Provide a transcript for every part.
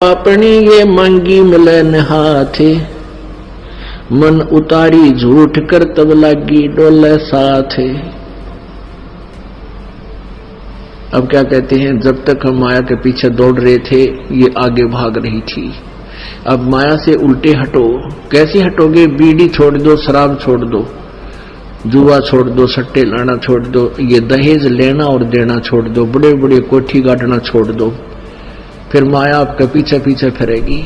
अपनी ये मांगी मिलन हाथ, मन उतारी झूठ कर तब लागी डोले साथ। अब क्या कहते हैं, जब तक हम माया के पीछे दौड़ रहे थे ये आगे भाग रही थी। अब माया से उल्टे हटो। कैसे हटोगे? बीड़ी छोड़ दो, शराब छोड़ दो, जुआ छोड़ दो, सट्टे लाना छोड़ दो, ये दहेज लेना और देना छोड़ दो, बड़े बड़े कोठी गाड़ना छोड़ दो। फिर माया आपके पीछे पीछे फिरेगी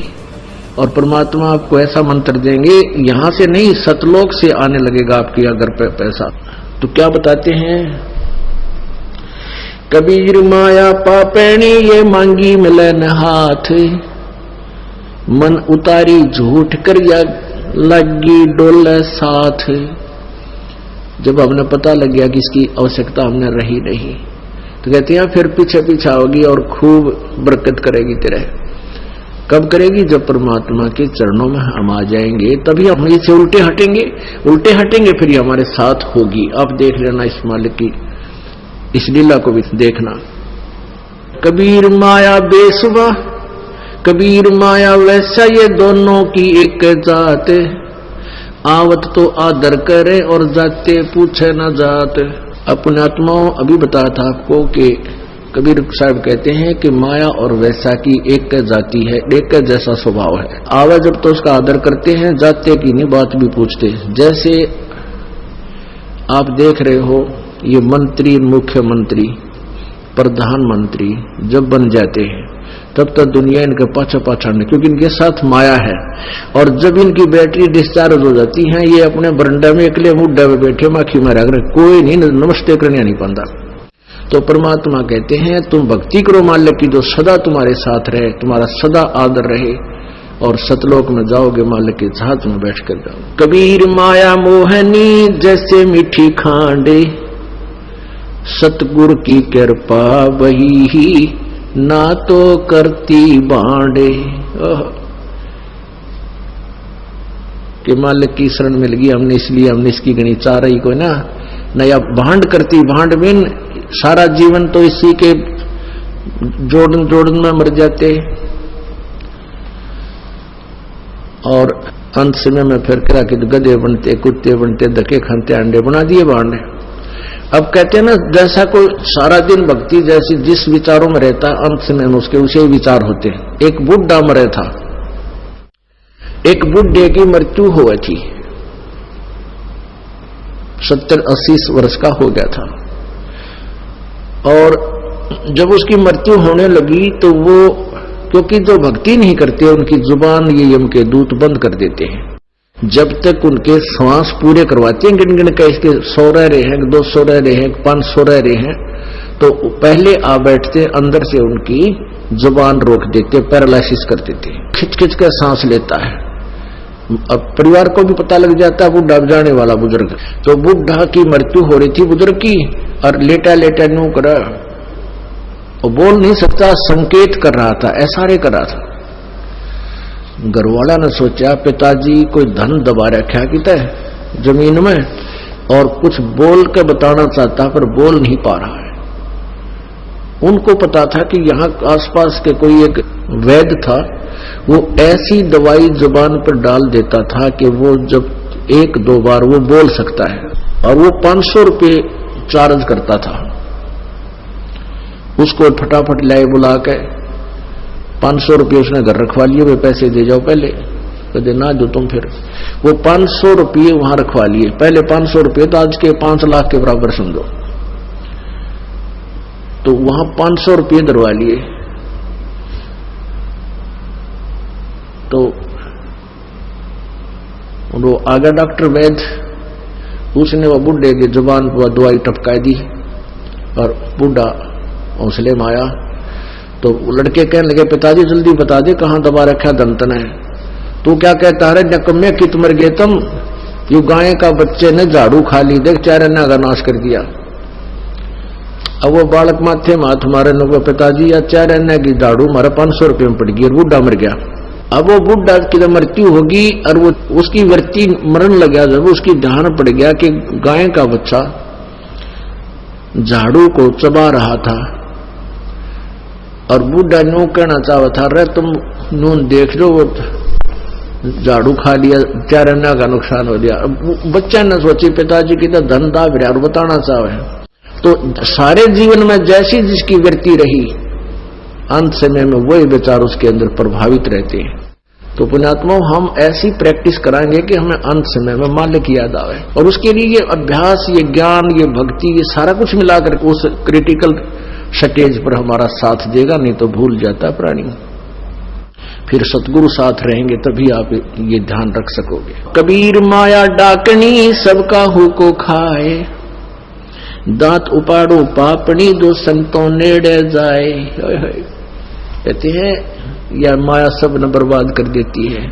और परमात्मा आपको ऐसा मंत्र देंगे, यहां से नहीं सतलोक से आने लगेगा आपकी अगर पैसा। तो क्या बताते हैं कबीर, माया पापैनी ये मांगी मिलन हाथ, मन उतारी झूठ कर या लगी डोले साथ। जब हमने पता लग गया कि इसकी आवश्यकता हमने रही नहीं, तो कहते हैं फिर पीछे पीछे होगी और खूब बरकत करेगी तेरे। कब करेगी? जब परमात्मा के चरणों में हम आ जाएंगे, तभी हम इससे उल्टे हटेंगे फिर ये हमारे साथ होगी। आप देख लेना इस मालिक की इस लीला को भी देखना। कबीर माया बेसुबा, कबीर माया वैसा, ये दोनों की एक जात, आवत तो आदर करे और जाते पूछे न जात। अपने आत्माओं अभी बताया था आपको कि कबीर साहब कहते हैं कि माया और वैसा की एक जाति है, एक जैसा स्वभाव है। आवा जब तो उसका आदर करते हैं, जाते की नहीं बात भी पूछते। जैसे आप देख रहे हो ये मंत्री, मुख्यमंत्री, प्रधानमंत्री जब बन जाते हैं तब तक दुनिया इनके पाछा पाछाड़ने, क्योंकि इनके साथ माया है। और जब इनकी बैटरी डिस्चार्ज हो जाती है, ये अपने बरंडा में अकेले मुड्डा में बैठे माखी मारा कर, कोई नहीं नमस्ते करने नहीं पाता। तो परमात्मा कहते हैं तुम भक्ति करो मालिक की, जो सदा तुम्हारे साथ रहे, तुम्हारा सदा आदर रहे, और सतलोक में जाओगे मालिक के साथ में बैठ कर जाओ। कबीर माया मोहनी जैसे मीठी खांडे, सतगुरु की कृपा वही ही ना तो करती बांडे। कि मालिक की शरण मिल गई हमने, इसलिए हमने इसकी गणी चाह रही कोई ना नया भांड करती। भांड में सारा जीवन तो इसी के जोड़न में मर जाते, और अंत समय में फिर करा कि गधे बनते, कुत्ते बनते, धक्के खाते, अंडे बना दिए भांड। अब कहते हैं ना, जैसा कोई सारा दिन भक्ति जैसी जिस विचारों में रहता है, अंत समय में उसके उसे विचार होते हैं। एक बुढ़ा मरे था, एक बुढ़े की मृत्यु हुई थी, 70-80 वर्ष का हो गया था। और जब उसकी मृत्यु होने लगी तो वो, क्योंकि जो भक्ति नहीं करते उनकी जुबान ये यम के दूत बंद कर देते हैं। जब तक उनके श्वास पूरे करवाते हैं, गिन गिन के इसके 100 रह रहे हैं, 200 रह रहे हैं, 500 रह रहे हैं, तो पहले आ बैठते, अंदर से उनकी जुबान रोक देते, पैरालिसिस कर देते, खिंच खिंच कर सांस लेता है। अब परिवार को भी पता लग जाता है बुढ़ा जाने वाला बुजुर्ग। तो बुढ़ा की मृत्यु हो रही थी बुजुर्ग की, और लेटा लेटा न्यू करा, और बोल नहीं सकता, संकेत कर रहा था, इशारे कर रहा था। घरवाला ने सोचा पिताजी कोई धन दबा रखा किता है जमीन में, और कुछ बोल के बताना चाहता पर बोल नहीं पा रहा है। उनको पता था कि यहाँ आसपास के कोई एक वैद्य था, वो ऐसी दवाई जुबान पर डाल देता था कि वो जब 1-2 बार वो बोल सकता है, और वो 500 रुपये चार्ज करता था। उसको फटाफट लाए बुला के 500 रुपये उसने घर रखवा लिए, वे पैसे दे जाओ पहले, कहते ना दो तुम। फिर वो 500 रुपये वहां रखवा लिए। पहले 500 रुपये तो आज के 5 लाख के बराबर समझो, तो वहां 500 रुपये धरवा लिए। तो वो आगे डॉक्टर वैद्य, उसने वो बुढ़े की जुबान पर दवाई टपका दी, और बुढ़ा हौसले में आया। तो लड़के कहने लगे पिताजी जल्दी बता दे कहां दबा रखा दंतन है। तू क्या कहता है नकम्मे कित मर गए तुम, यू गाय का बच्चे ने झाड़ू खा ली, देख चारन्ना का नाश कर दिया। अब वो बालक माथे माथ मारे नो, पिताजी या चारन्ना की झाड़ू मारा 500 रुपये में पड़ गई, और बूढ़ा मर गया। अब वो बुढ़ा की जब मृत्यु होगी और वो उसकी वृत्ति मरण लगा, जब उसकी ध्यान पड़ गया कि गाय का बच्चा झाड़ू को चबा रहा था, और बूढ़ा नो कहना चाहता था, रे तुम नून देख लो, वो झाड़ू खा लिया, चारना का नुकसान हो गया। बच्चा ने सोची पिताजी की तो धन दाब रहा और बताना चाहे। तो सारे जीवन में जैसी जिसकी वृत्ति रही, अंत समय में वही विचार उसके अंदर प्रभावित रहते हैं। तो पुण्यात्मा, हम ऐसी प्रैक्टिस कराएंगे कि हमें अंत समय में मालिक याद आवे, और उसके लिए ये अभ्यास, ये ज्ञान, ये भक्ति, ये सारा कुछ मिलाकर उस क्रिटिकल स्टेज पर हमारा साथ देगा। नहीं तो भूल जाता प्राणी। फिर सतगुरु साथ रहेंगे तभी आप ये ध्यान रख सकोगे। कबीर माया डाकनी सबका हु को खाए, दांत उपाड़ो पापनी दो संतों नेड़े जाए। कहते हैं यह माया सब न बर्बाद कर देती है,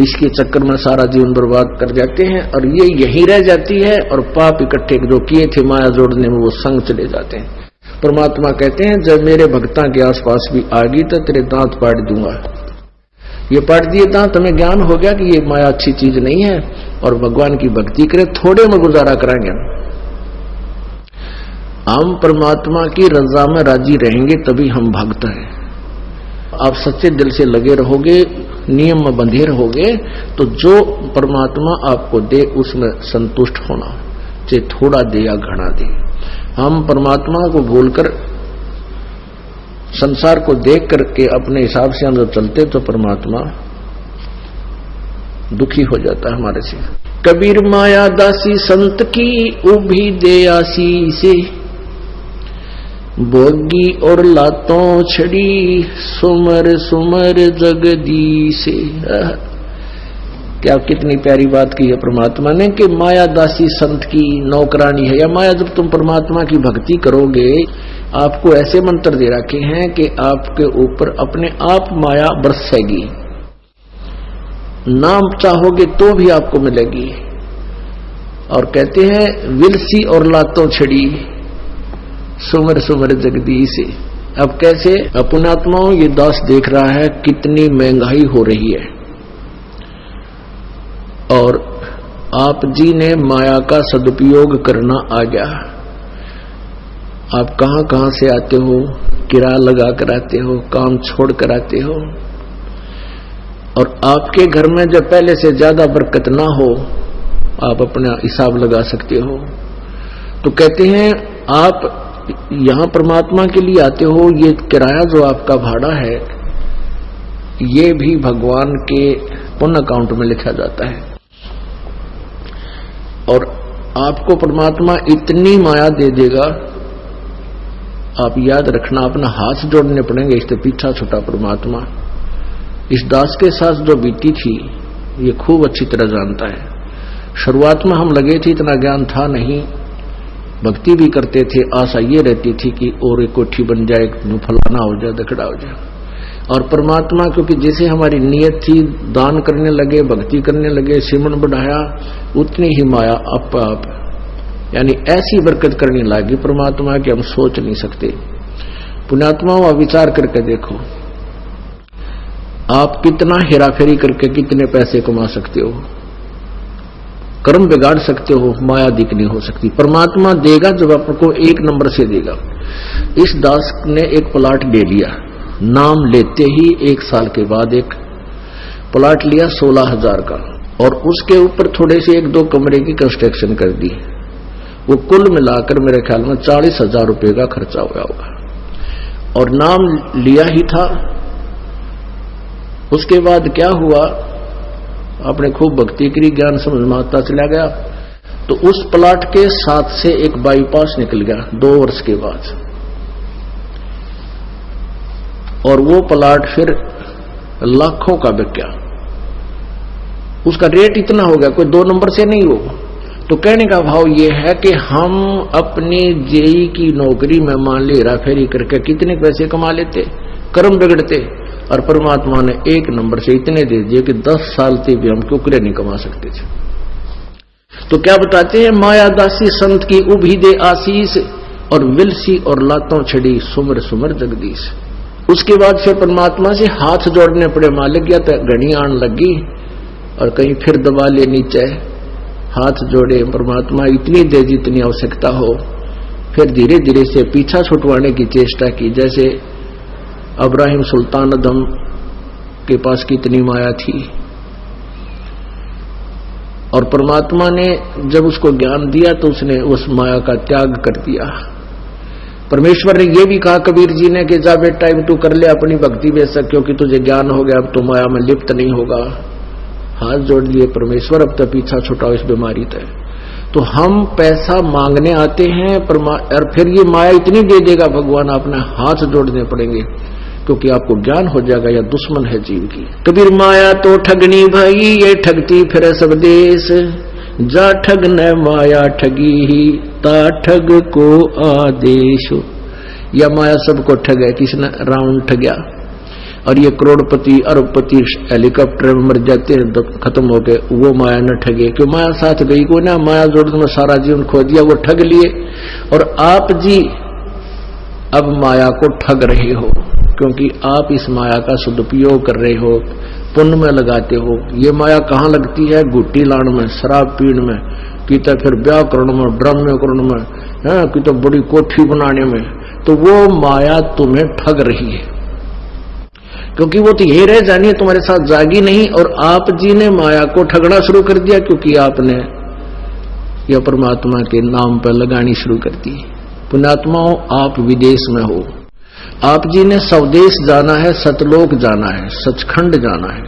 इसके चक्कर में सारा जीवन बर्बाद कर जाते हैं, और ये यहीं रह जाती है, और पाप इकट्ठे जो किए थे माया जोड़ने में वो संग चले जाते हैं। परमात्मा कहते हैं जब मेरे भक्तां के आसपास भी आ गई तो तेरे दांत पाड़ दूंगा। ये पाड़ दिए दांत, हमें ज्ञान हो गया कि ये माया अच्छी चीज नहीं है, और भगवान की भक्ति करें, थोड़े में गुजारा कराएंगे। हम परमात्मा की रजा में राजी रहेंगे तभी हम भक्त हैं। आप सच्चे दिल से लगे रहोगे, नियम में बंधे रहोगे, तो जो परमात्मा आपको दे उसमें संतुष्ट होना, चाहे थोड़ा दे या घना दे। हम परमात्मा को भूलकर संसार को देख करके अपने हिसाब से हम जब चलते तो परमात्मा दुखी हो जाता है हमारे से। कबीर माया दासी संत की उभी दे आसी से, भोगी और लातों छड़ी सुमर सुमर जगदीश। क्या कितनी प्यारी बात की है परमात्मा ने कि माया दासी संत की नौकरानी है। या माया जब तुम परमात्मा की भक्ति करोगे, आपको ऐसे मंत्र दे रखे हैं कि आपके ऊपर अपने आप माया बरसेगी, नाम चाहोगे तो भी आपको मिलेगी। और कहते हैं विलसी और लातों छड़ी सुमर सुमर जगदीश। अब कैसे? पुण्यात्माओं, ये दास देख रहा है कितनी महंगाई हो रही है, और आप जी ने माया का सदुपयोग करना आ गया। आप कहां कहां से आते हो, किराया लगा कर आते हो, काम छोड़ कर आते हो, और आपके घर में जब पहले से ज्यादा बरकत ना हो, आप अपना हिसाब लगा सकते हो। तो कहते हैं आप यहां परमात्मा के लिए आते हो, ये किराया जो आपका भाड़ा है ये भी भगवान के पुण्य अकाउंट में लिखा जाता है, और आपको परमात्मा इतनी माया दे देगा, आप याद रखना, अपना हाथ जोड़ने पड़ेंगे। इससे पीछा छुटा परमात्मा इस दास के साथ जो बीती थी ये खूब अच्छी तरह जानता है। शुरुआत में हम लगे थे, इतना ज्ञान था नहीं, भक्ति भी करते थे, आशा ये रहती थी कि और एक कोठी बन जाए, फलाना हो जाए, दखड़ा हो जाए। और परमात्मा क्योंकि जैसे हमारी नीयत थी, दान करने लगे, भक्ति करने लगे, सिमरन बढ़ाया, उतनी ही माया आप यानी ऐसी बरकत करने लगी परमात्मा कि हम सोच नहीं सकते। पुण्यात्माओं, आप विचार करके देखो, आप कितना हेराफेरी करके कितने पैसे कमा सकते हो, कर्म बिगाड़ सकते हो, माया दिख नहीं हो सकती। परमात्मा देगा जब आपको एक नंबर से देगा। इस दास ने एक प्लाट ले लिया, नाम लेते ही 1 साल के बाद एक प्लाट लिया 16,000 का, और उसके ऊपर थोड़े से 1-2 कमरे की कंस्ट्रक्शन कर दी। वो कुल मिलाकर मेरे ख्याल में 40,000 रुपए का खर्चा हुआ होगा, और नाम लिया ही था। उसके बाद क्या हुआ, आपने खूब भक्ति करी, ज्ञान समझ में आता चला गया, तो उस प्लाट के साथ से एक बाईपास निकल गया 2 वर्ष के बाद, और वो प्लाट फिर लाखों का बिक गया। उसका रेट इतना हो गया, कोई 2 नंबर से नहीं हो। तो कहने का भाव ये है कि हम अपनी जेई की नौकरी में मान ले हेराफेरी करके कितने पैसे कमा लेते, कर्म बिगड़ते, और परमात्मा ने 1 नंबर से इतने दे दिए कि 10 साल से भी हम कुकरे नहीं कमा सकते थे। तो क्या बताते हैं, माया दासी संत की उभी दे आशीष, और विलसी और लातों छड़ी सुमर सुमर जगदीश। उसके बाद फिर परमात्मा से हाथ जोड़ने पड़े, मालिक या तो घड़ी आन लगी और कहीं फिर दबा ले नीचे, हाथ जोड़े, परमात्मा इतनी दे जितनी आवश्यकता हो। फिर धीरे धीरे से पीछा छुटवाने की चेष्टा की, जैसे इब्राहिम सुल्तान अदम के पास कितनी माया थी, और परमात्मा ने जब उसको ज्ञान दिया तो उसने उस माया का त्याग कर दिया। परमेश्वर ने यह भी कहा कबीर जी ने कि जा बेटा टाइम तू कर ले अपनी भक्ति बेशक, क्योंकि तुझे ज्ञान हो गया, अब तो माया में लिप्त नहीं होगा। हाथ जोड़ लिए परमेश्वर, अब तो पीछा छुटाओ इस बीमारी तय। तो हम पैसा मांगने आते हैं और फिर ये माया इतनी दे देगा भगवान, अपने हाथ जोड़ने पड़ेंगे, क्योंकि आपको ज्ञान हो जाएगा या दुश्मन है जीव की। कबीर माया तो ठगनी भाई, ये ठगती फिर सब देश, जा ठग न माया ठगी ही ता ठग को आदेश। या माया सबको ठग है, किसने रावण ठगया, और ये करोड़पति अरबपति हेलीकॉप्टर में मर जाते हैं खत्म हो गए, वो माया न ठगे, क्यों माया साथ गई को ना, माया जोड़ में सारा जीवन खो दिया, वो ठग लिए। और आप जी अब माया को ठग रहे हो, क्योंकि आप इस माया का सदुपयोग कर रहे हो, पुण्य में लगाते हो। ये माया कहाँ लगती है, गुट्टी लाण में, शराब पीण में, कि तो फिर ब्याह करण में, ड्रामे करण में, कि तो बड़ी कोठी बनाने में। तो वो माया तुम्हें ठग रही है, क्योंकि वो तो यही रह जानी है, तुम्हारे साथ जागी नहीं। और आप जी ने माया को ठगना शुरू कर दिया, क्योंकि आपने यह परमात्मा के नाम पर लगानी शुरू कर दी। पुण्यात्माओं, आप विदेश में हो, आप जी ने स्वदेश जाना है, सतलोक जाना है, सचखंड जाना है।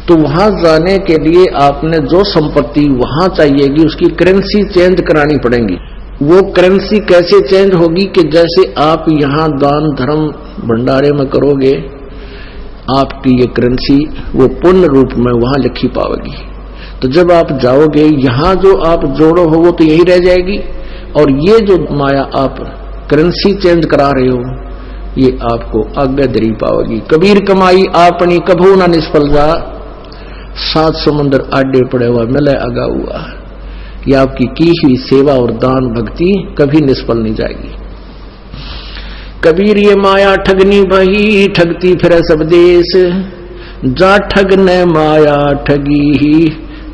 तो वहां जाने के लिए आपने जो संपत्ति वहां चाहिएगी उसकी करेंसी चेंज करानी पड़ेगी। वो करेंसी कैसे चेंज होगी कि जैसे आप यहाँ दान धर्म भंडारे में करोगे, आपकी ये करेंसी वो पुण्य रूप में वहां लिखी पाओगी। तो जब आप जाओगे, यहाँ जो आप जोड़ो हो वो तो यही रह जाएगी, और ये जो माया आप करेंसी चेंज करा रहे हो ये आपको आगे दरी पाओगी। कबीर कमाई आपनी कभू ना निष्फल जा, 7 समुद्र आडे पड़े हुआ मिले आगा हुआ। ये आपकी की हुई सेवा और दान भक्ति कभी निष्फल नहीं जाएगी। कबीर ये माया ठगनी भई, ठगती फिर सब देश, जा ठग न माया ठगी ही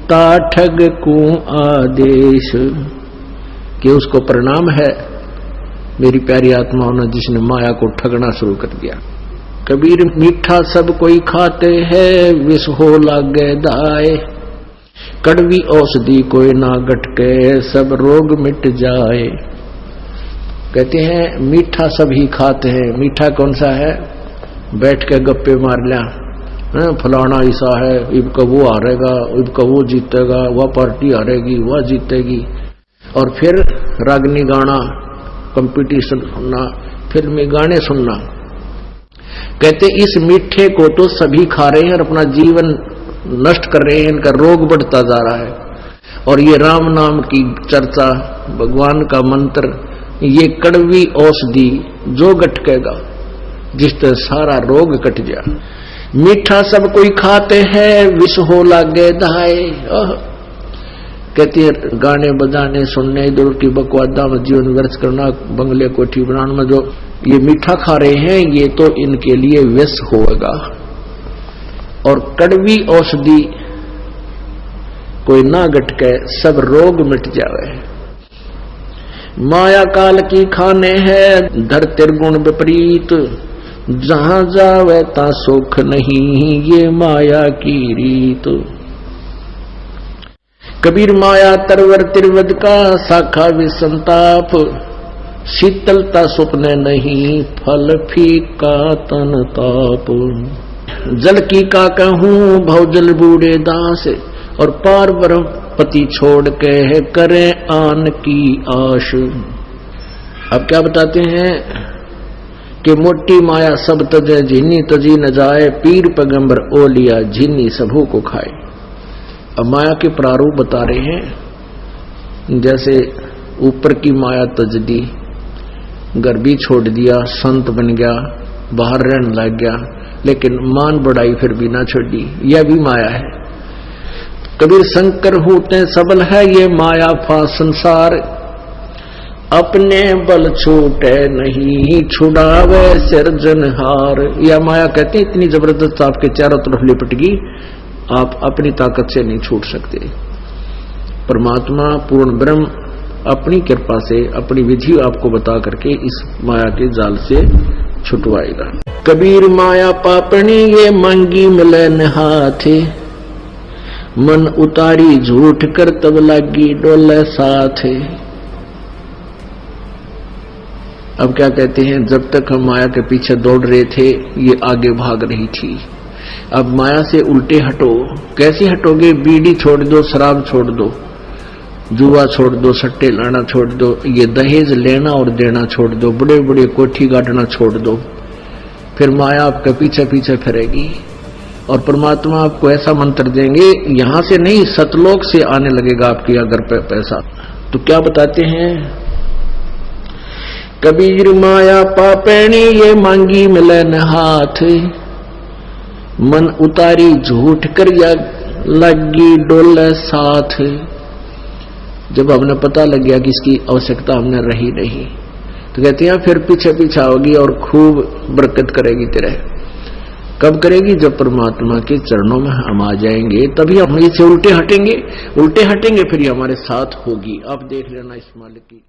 ता ठग को आदेश। कि उसको परिणाम है मेरी प्यारी आत्माओं ने जिसने माया को ठगना शुरू कर दिया। कबीर मीठा सब कोई खाते हैं, विष हो लागे दाए, कड़वी औषधि कोई ना गटके, सब रोग मिट जाए। कहते हैं मीठा सभी खाते हैं। मीठा कौन सा है, बैठ के गप्पे मार लिया, फलाना ऐसा है, इबका वो हारेगा, इबका वो जीतेगा, वह पार्टी हारेगी, वह जीतेगी, और फिर रागनी गाना, कंपटीशन सुनना, फिल्मी गाने सुनना। कहते इस मीठे को तो सभी खा रहे हैं और अपना जीवन नष्ट कर रहे हैं, इनका रोग बढ़ता जा रहा है। और ये राम नाम की चर्चा, भगवान का मंत्र, ये कड़वी औषधि जो गटकेगा, जिस तरह सारा रोग कट गया। मीठा सब कोई खाते हैं, विष हो लागे दाए। कहती है गाने बजाने सुनने, इधर की बकवादा में जीवन व्यर्थ करना, बंगले कोठी बनाने में जो ये मीठा खा रहे हैं, ये तो इनके लिए विष होगा। और कड़वी औषधि कोई ना गटके, सब रोग मिट जावे। माया काल की खाने है, धर तिरगुण विपरीत, जहां जावे ता सुख नहीं, ये माया की रीत। कबीर माया तरवर तिरवद का, शाखा विसंताप, शीतलता स्वप्न नहीं, फल फीका तन ताप। जल की का कहूं भवजल बूढ़े दास, और पार ब्रह्म पति छोड़ के है करे आन की आश। अब क्या बताते हैं कि मोटी माया सब तजे, झीनी तजी न जाए, पीर पैगंबर ओलिया झीनी सबू को खाए। अब माया के प्रारूप बता रहे हैं, जैसे ऊपर की माया तज दी, घर भी छोड़ दिया, संत बन गया, बाहर रहने लग गया, लेकिन मान बढ़ाई फिर भी ना छोड़ी, यह भी माया है। कबीर शंकर होते सबल है, ये माया फा संसार, अपने बल छूटे नहीं, छुड़ावे सिरजनहार। यह माया कहते हैं इतनी जबरदस्त आपके चारों तरफ लिपट गई, आप अपनी ताकत से नहीं छूट सकते। परमात्मा पूर्ण ब्रह्म अपनी कृपा से अपनी विधि आपको बता करके इस माया के जाल से छुटवाएगा। कबीर माया पापनी ये मांगी मिले न हाथ, मन उतारी झूठ कर तब लागी डोले साथ। अब क्या कहते हैं, जब तक हम माया के पीछे दौड़ रहे थे ये आगे भाग रही थी। अब माया से उल्टे हटो। कैसे हटोगे? बीड़ी छोड़ दो, शराब छोड़ दो, जुआ छोड़ दो, सट्टे लाना छोड़ दो, ये दहेज लेना और देना छोड़ दो, बड़े बड़े कोठी गाड़ना छोड़ दो। फिर माया आपके पीछे पीछे फिरेगी और परमात्मा आपको ऐसा मंत्र देंगे, यहां से नहीं सतलोक से आने लगेगा आपके अगर पैसा। तो क्या बताते हैं, कबीर माया पापैनी ये मांगी मिले न हाथ, मन उतारी झूठ कर या लगी डोले साथ। जब हमने पता लग गया कि इसकी आवश्यकता हमने रही नहीं, तो कहते हैं फिर पीछे पीछे होगी और खूब बरकत करेगी तेरे। कब करेगी? जब परमात्मा के चरणों में हम आ जाएंगे, तभी हम इससे उल्टे हटेंगे फिर ये हमारे साथ होगी। आप देख लेना इस मालिक की